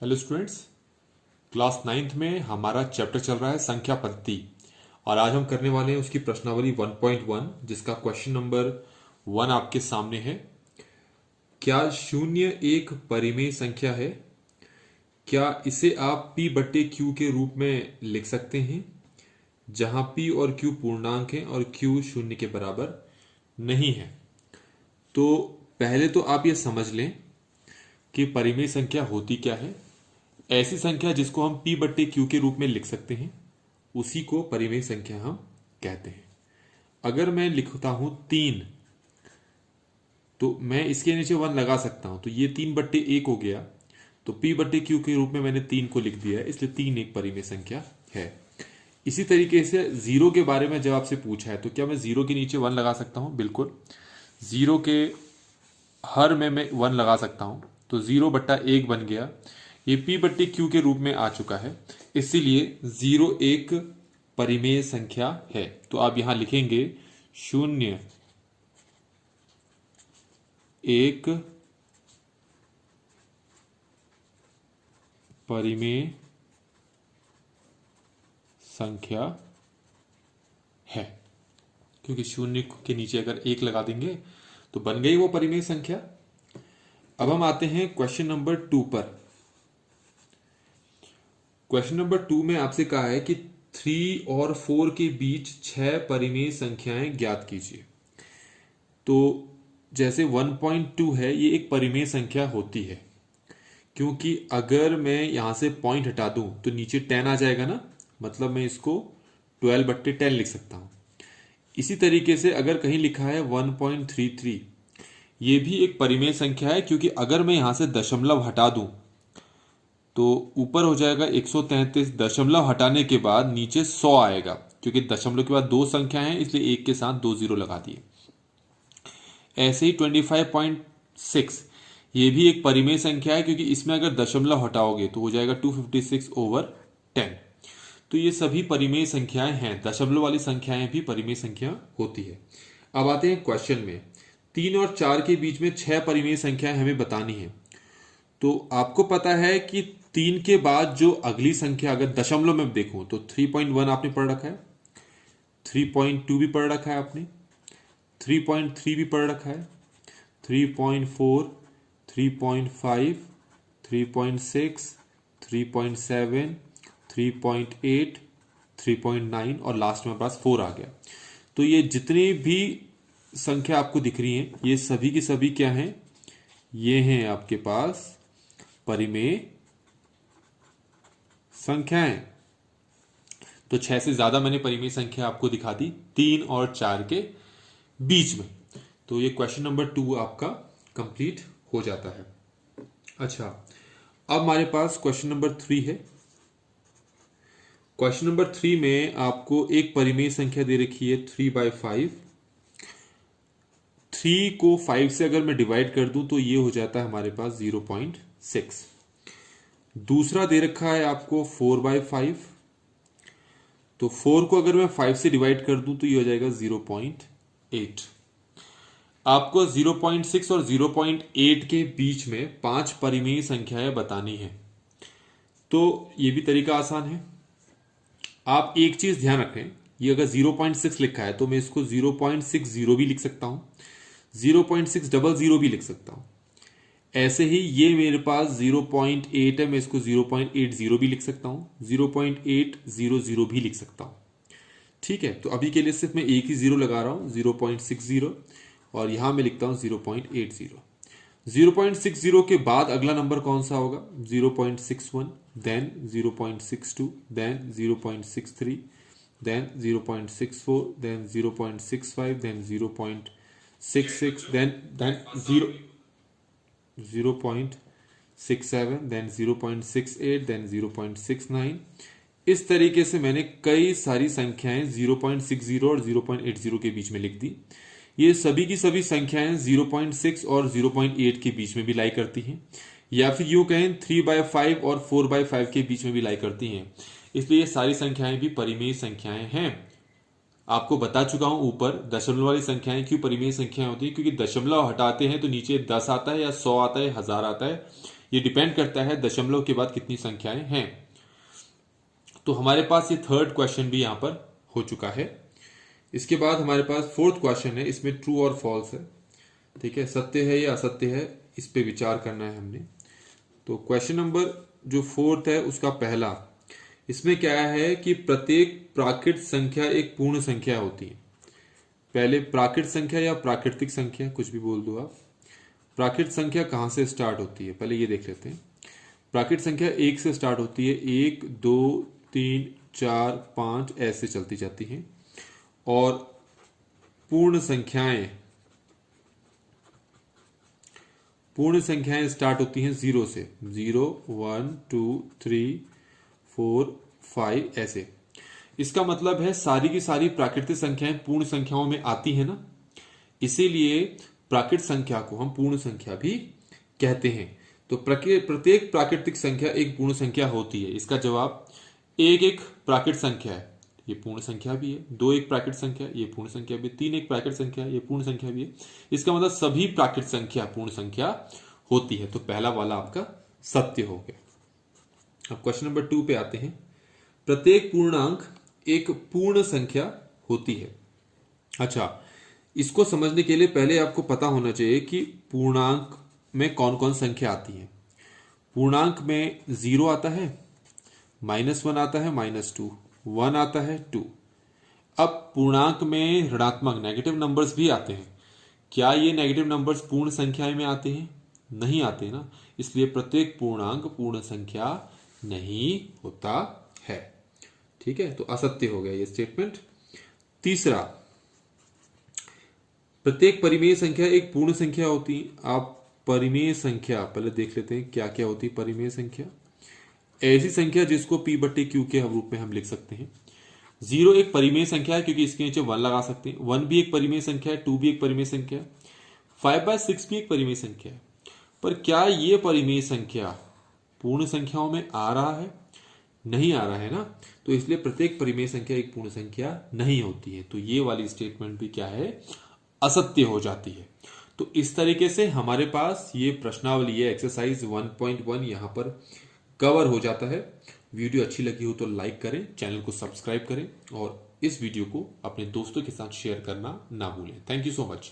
Hello students. Class ninth में हमारा chapter चल रहा है संख्या पद्धति और आज हम करने वाले हैं उसकी प्रश्नावली 1.1 जिसका क्वेश्चन नंबर 1 आपके सामने है। क्या शून्य एक परिमेय संख्या है? क्या इसे आप p बट्टे q के रूप में लिख सकते हैं जहां p और q पूर्णांक हैं और q शून्य के बराबर नहीं है? तो पहले तो आप ये समझ लें कि परिमेय संख्या होती क्या है। ऐसी संख्या जिसको हम p बट्टे क्यू के रूप में लिख सकते हैं उसी को परिमेय संख्या हम कहते हैं। अगर मैं लिखता हूं 3 तो मैं इसके नीचे 1 लगा सकता हूं, तो ये 3/1 हो गया। तो p बट्टे क्यू के रूप में मैंने 3 को लिख दिया है, इसलिए 3 एक परिमेय संख्या है। इसी तरीके से 0 के बारे में जब आपसे पूछा है तो क्या मैं 0 के नीचे 1 लगा सकता हूं? बिल्कुल। 0 के हर में मैं 1 लगा सकता हूं, तो 0/1 बन गया। ये p बट्टे क्यू के रूप में आ चुका है, इसीलिए 0 एक परिमेय संख्या है। तो आप यहां लिखेंगे 0 एक परिमेय संख्या है, क्योंकि 0 के नीचे अगर 1 लगा देंगे तो बन गई वो परिमेय संख्या। अब हम आते हैं क्वेश्चन नंबर 2 पर। क्वेश्चन नंबर 2 में आपसे कहा है कि 3 और 4 के बीच 6 परिमेय संख्याएं ज्ञात कीजिए। तो जैसे 1.2 है, ये एक परिमेय संख्या होती है, क्योंकि अगर मैं यहां से पॉइंट हटा दूं तो नीचे 10 आ जाएगा ना, मतलब मैं इसको 12/10 लिख सकता हूं। इसी तरीके से अगर कहीं लिखा है 1.33, ये भी एक परिमेय संख्या है, क्योंकि अगर मैं यहां से दशमलव हटा दूं तो ऊपर हो जाएगा 133, दशमलव हटाने के बाद नीचे 100 आएगा, क्योंकि दशमलव के बाद दो संख्या है इसलिए एक के साथ 2 0 लगा दिए। ऐसे ही 25.6 ये भी एक परिमेय संख्या है, क्योंकि इसमें अगर दशमलव हटाओगे तो हो जाएगा 256/10। तो ये सभी परिमेय संख्याएं हैं, दशमलव वाली संख्याएं भी परिमेय संख्या होती है। अब आते हैं क्वेश्चन में। 3 और 4 के बीच में 6 परिमेय संख्याएं हमें बतानी है। तो आपको पता है कि 3 के बाद जो अगली संख्या अगर दशमलव में देखूं तो 3.1 आपने पढ़ रखा है, 3.2 भी पढ़ रखा है आपने, 3.3 भी पढ़ रखा है, 3.4, 3.5, 3.6, 3.7, 3.8, 3.9 और लास्ट में पास 4 आ गया। तो ये जितनी भी संख्या आपको दिख रही हैं ये सभी की सभी क्या हैं? ये हैं आपके पास परिमेय संख्याएं। तो 6 से ज्यादा मैंने परिमेय संख्या आपको दिखा दी 3 और 4 के बीच में। तो ये क्वेश्चन नंबर 2 आपका कंप्लीट हो जाता है। अच्छा, अब हमारे पास क्वेश्चन नंबर 3 है। क्वेश्चन नंबर 3 में आपको एक परिमेय संख्या दे रखी है 3/5। 3 को 5 से अगर मैं डिवाइड कर दूं तो ये हो जाता है हमारे पास 0.6। दूसरा दे रखा है आपको 4/5। तो 4 को अगर मैं 5 से डिवाइड कर दूं तो ये हो जाएगा 0.8। आपको 0.6 और 0.8 के बीच में 5 परिमेय संख्याएं बतानी है। तो ये भी तरीका आसान है। आप एक चीज ध्यान रखें, ये अगर 0.6 लिखा है तो मैं इसको 0.60 भी लिख सकता हूं, 0.600 भी लिख सकता हूं। ऐसे ही ये मेरे पास 0.8 है, मैं इसको 0.80 भी लिख सकता हूं, 0.800 भी लिख सकता हूं। ठीक है, तो अभी के लिए सिर्फ मैं एक ही 0 लगा रहा हूं, 0.60, और यहां मैं लिखता हूं 0.80। 0.60 के बाद अगला नंबर कौन सा होगा? 0.61, then 0.62, then 0.63, then 0.64, then 0.65, then 0.66, then 0.67, then 0.68, then 0.69। इस तरीके से मैंने कई सारी संख्याएं 0.60 और 0.80 के बीच में लिख दी। ये सभी की सभी संख्याएं 0.6 और 0.8 के बीच में भी लाई करती हैं, या फिर यूं कहें 3/5 और 4/5 के बीच में भी लाई करती हैं। इसलिए ये सारी संख्याएं भी परिमेय संख्याएं हैं। आपको बता चुका हूं ऊपर दशमलव वाली संख्याएं क्यों परिमेय संख्याएं होती है, क्योंकि दशमलव हटाते हैं तो नीचे 10 आता है या 100 आता है, 1000 आता है। ये डिपेंड करता है दशमलव के बाद कितनी संख्याएं हैं। तो हमारे पास ये थर्ड क्वेश्चन भी यहां पर हो चुका है। इसके बाद हमारे पास फोर्थ क्वेश्चन है, इसमें ट्रू और फॉल्स है। ठीक है, सत्य है या असत्य है, इस पे विचार करना है हमने। तो क्वेश्चन नंबर जो फोर्थ है उसका पहला, इसमें क्या है कि प्रत्येक प्राकृत संख्या एक पूर्ण संख्या होती है। पहले प्राकृत संख्या या प्राकृतिक संख्या, कुछ भी बोल दो आप। प्राकृत संख्या कहां से स्टार्ट होती है, पहले ये देख लेते हैं। प्राकृत संख्या 1 से स्टार्ट होती है, 1 2 3 4 5 ऐसे चलती जाती हैं। और पूर्ण संख्याएं स्टार्ट होती हैं 0 से, 0 1 2 3 4 5 ऐसे। इसका मतलब है सारी की सारी प्राकृतिक संख्याएं पूर्ण संख्याओं में आती है ना, इसीलिए प्राकृत संख्या को हम पूर्ण संख्या भी कहते हैं। तो प्रत्येक प्राकृतिक संख्या एक पूर्ण संख्या होती है। इसका जवाब, एक प्राकृत संख्या है, ये पूर्ण संख्या भी है। 2 एक प्राकृत संख्या, ये पूर्ण संख्या भी है। 3 एक प्राकृत संख्या, ये पूर्ण संख्या भी है। इसका मतलब सभी प्राकृत संख्या पूर्ण संख्या होती है। तो पहला वाला आपका सत्य हो गया। अब क्वेश्चन नंबर 2 पे आते हैं। प्रत्येक पूर्णांक एक पूर्ण संख्या होती है। अच्छा, इसको समझने के लिए पहले आपको पता होना चाहिए कि पूर्णांक में कौन कौन संख्या आती है। पूर्णांक में 0 आता है, -1 आता है, -2, 1 आता है, 2। अब पूर्णांक में ऋणात्मक नेगेटिव नंबर्स भी आते हैं। क्या ये नेगेटिव नंबर्स पूर्ण संख्या में आते हैं? नहीं आते ना, इसलिए प्रत्येक पूर्णांक पूर्ण संख्या नहीं होता है। ठीक है, तो असत्य हो गया ये स्टेटमेंट। तीसरा, प्रत्येक परिमेय संख्या एक पूर्ण संख्या होती है। आप परिमेय संख्या पहले देख लेते हैं क्या क्या होती है। परिमेय संख्या ऐसी संख्या जिसको p/q के रूप में हम लिख सकते हैं। 0 एक परिमेय संख्या है क्योंकि इसके नीचे 1 लगा सकते हैं। 1 भी एक परिमेय संख्या है, 2 भी एक परिमेय संख्या है, 5/6 भी एक परिमेय संख्या है। पर क्या ये परिमेय संख्या पूर्ण संख्याओं में आ रहा है? नहीं आ रहा है ना, तो इसलिए प्रत्येक परिमेय संख्या एक पूर्ण संख्या नहीं होती है। तो ये वाली स्टेटमेंट भी क्या है, असत्य हो जाती है। तो इस तरीके से हमारे पास ये प्रश्नावली है, एक्सरसाइज 1.1 यहां पर कवर हो जाता है। वीडियो अच्छी लगी हो तो लाइक करें, चैनल को सब्सक्राइब करें और इस वीडियो को अपने दोस्तों के साथ शेयर करना ना भूलें। Thank you so much.